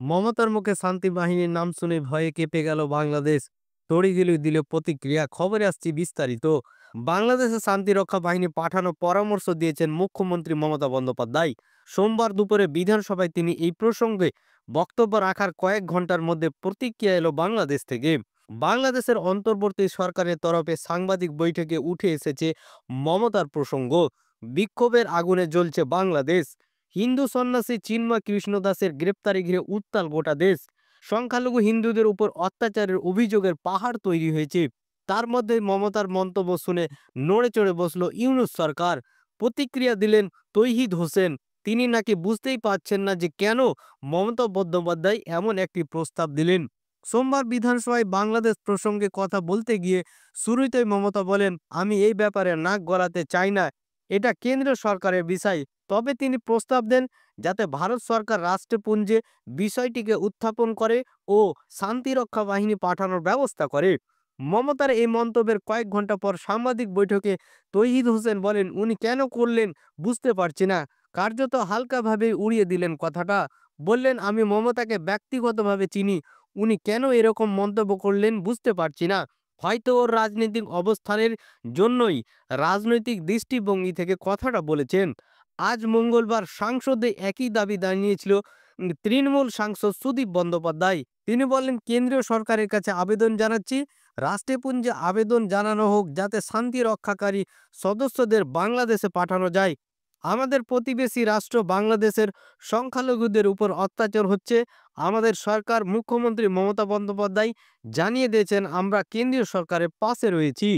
মমতার মুখে শান্তি বাহিনীর নাম শুনে ভয়ে কেঁপে গেল বাংলাদেশ। তড়িঘড়ি দিল প্রতিক্রিয়া। খবরে আসছি বিস্তারিত। বাংলাদেশে শান্তিরক্ষা বাহিনী পাঠানোর পরামর্শ দিয়েছেন মুখ্যমন্ত্রী মমতা বন্দ্যোপাধ্যায়। সোমবার দুপুরে বিধানসভায় তিনি এই প্রসঙ্গে বক্তব্য রাখার কয়েক ঘন্টার মধ্যে প্রতিক্রিয়া এলো বাংলাদেশ থেকে। বাংলাদেশের অন্তর্বর্তী সরকারের তরফে সাংবাদিক বৈঠকে উঠে এসেছে মমতার প্রসঙ্গ। বিক্ষোভের আগুনে জ্বলছে বাংলাদেশ। হিন্দু সন্ন্যাসী চিন্ময় কৃষ্ণ দাসের গ্রেপ্তারি ঘিরে উত্তাল গোটা দেশ। সংখ্যালঘু হিন্দুদের উপর অত্যাচারের অভিযোগের পাহাড় তৈরি হয়েছে। তার মধ্যে মমতার মন্তব্য শুনে নড়ে চড়ে বসল ইউনূস সরকার। প্রতিক্রিয়া দিলেন তৌহিদ হোসেন। তিনি নাকি বুঝতেই পারছেন না যে কেন মমতা বন্দ্যোপাধ্যায় এমন একটি প্রস্তাব দিলেন। সোমবার বিধানসভায় বাংলাদেশ প্রসঙ্গে কথা বলতে গিয়ে শুরুতেই মমতা বলেন, আমি এই ব্যাপারে নাক গলাতে চাই না, এটা কেন্দ্রীয় সরকারের বিষয়। তবে তিনি প্রস্তাব দেন যাতে ভারত সরকার রাষ্ট্রপুঞ্জে বিষয়টিকে উত্থাপন করে ও শান্তিরক্ষা বাহিনী পাঠানোর ব্যবস্থা করে। মমতার এই মন্তব্যের কয়েক ঘন্টা পর সাংবাদিক বৈঠকে তৌহিদ হোসেন বলেন, উনি কেন করলেন বুঝতে পারছি না। কার্যত হালকাভাবে উড়িয়ে দিলেন কথাটা। বললেন, আমি মমতাকে ব্যক্তিগতভাবে চিনি, উনি কেন এরকম মন্তব্য করলেন বুঝতে পারছি না। হয়তো ওর রাজনৈতিক অবস্থানের জন্যই রাজনৈতিক দৃষ্টিভঙ্গি থেকে কথাটা বলেছেন। আজ মঙ্গলবার সংসদে একই দাবি জানিয়েছিল তৃণমূল সাংসদ সুদীপ বন্দ্যোপাধ্যায়। তিনি বললেন, কেন্দ্রীয় সরকারের কাছে আবেদন জানাচ্ছি, রাষ্ট্রপুঞ্জে আবেদন জানানো হোক যাতে শান্তি রক্ষাকারী সদস্যদের বাংলাদেশে পাঠানো যায়। আমাদের প্রতিবেশী রাষ্ট্র বাংলাদেশের সংখ্যালঘুদের উপর অত্যাচার হচ্ছে। আমাদের সরকার, মুখ্যমন্ত্রী মমতা বন্দ্যোপাধ্যায় জানিয়ে দিয়েছেন, আমরা কেন্দ্রীয় সরকারের পাশে রয়েছি।